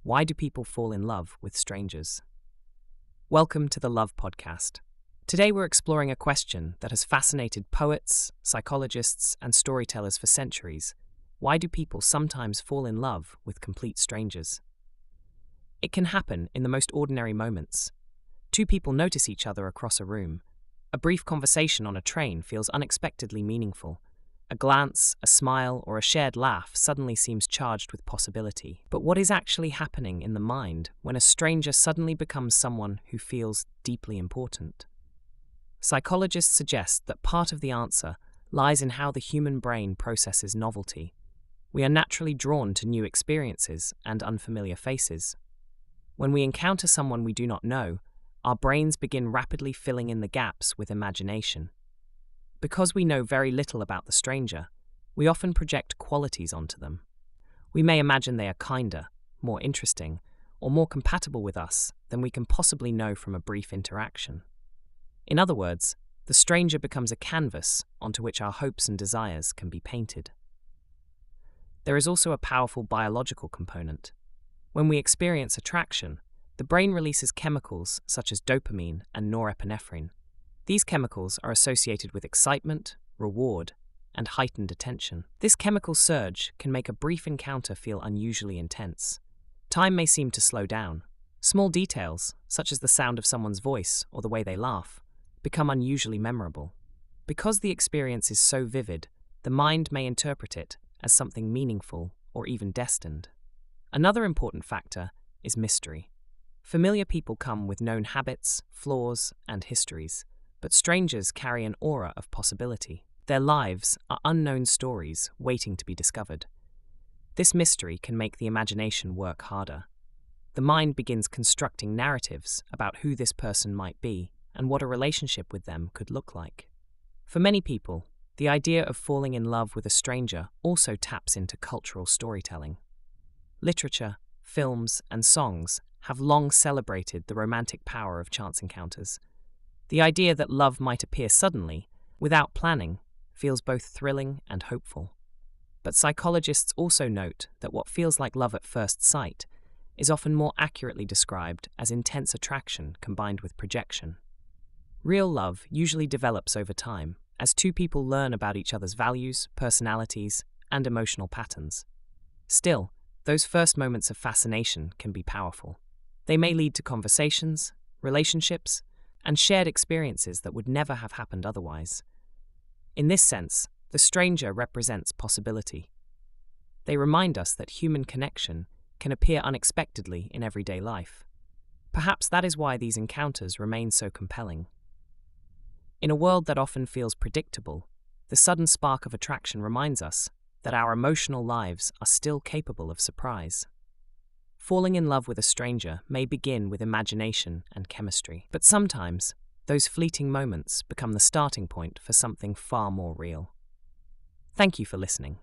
Why do people fall in love with strangers? Welcome to the Love Podcast. Today we're exploring a question that has fascinated poets, psychologists, and storytellers for centuries. Why do people sometimes fall in love with complete strangers? It can happen in the most ordinary moments. Two people notice each other across a room. A brief conversation on a train feels unexpectedly meaningful. A glance, a smile, or a shared laugh suddenly seems charged with possibility. But what is actually happening in the mind when a stranger suddenly becomes someone who feels deeply important? Psychologists suggest that part of the answer lies in how the human brain processes novelty. We are naturally drawn to new experiences and unfamiliar faces. When we encounter someone we do not know, our brains begin rapidly filling in the gaps with imagination. Because we know very little about the stranger, we often project qualities onto them. We may imagine they are kinder, more interesting, or more compatible with us than we can possibly know from a brief interaction. In other words, the stranger becomes a canvas onto which our hopes and desires can be painted. There is also a powerful biological component. When we experience attraction, the brain releases chemicals such as dopamine and norepinephrine. These chemicals are associated with excitement, reward, and heightened attention. This chemical surge can make a brief encounter feel unusually intense. Time may seem to slow down. Small details, such as the sound of someone's voice or the way they laugh, become unusually memorable. Because the experience is so vivid, the mind may interpret it as something meaningful or even destined. Another important factor is mystery. Familiar people come with known habits, flaws, and histories, but strangers carry an aura of possibility. Their lives are unknown stories waiting to be discovered. This mystery can make the imagination work harder. The mind begins constructing narratives about who this person might be and what a relationship with them could look like. For many people, the idea of falling in love with a stranger also taps into cultural storytelling. Literature, films, and songs have long celebrated the romantic power of chance encounters. The idea that love might appear suddenly, without planning, feels both thrilling and hopeful. But psychologists also note that what feels like love at first sight is often more accurately described as intense attraction combined with projection. Real love usually develops over time, as two people learn about each other's values, personalities, and emotional patterns. Still, those first moments of fascination can be powerful. They may lead to conversations, relationships, and shared experiences that would never have happened otherwise. In this sense, the stranger represents possibility. They remind us that human connection can appear unexpectedly in everyday life. Perhaps that is why these encounters remain so compelling. In a world that often feels predictable, the sudden spark of attraction reminds us that our emotional lives are still capable of surprise. Falling in love with a stranger may begin with imagination and chemistry, but sometimes those fleeting moments become the starting point for something far more real. Thank you for listening.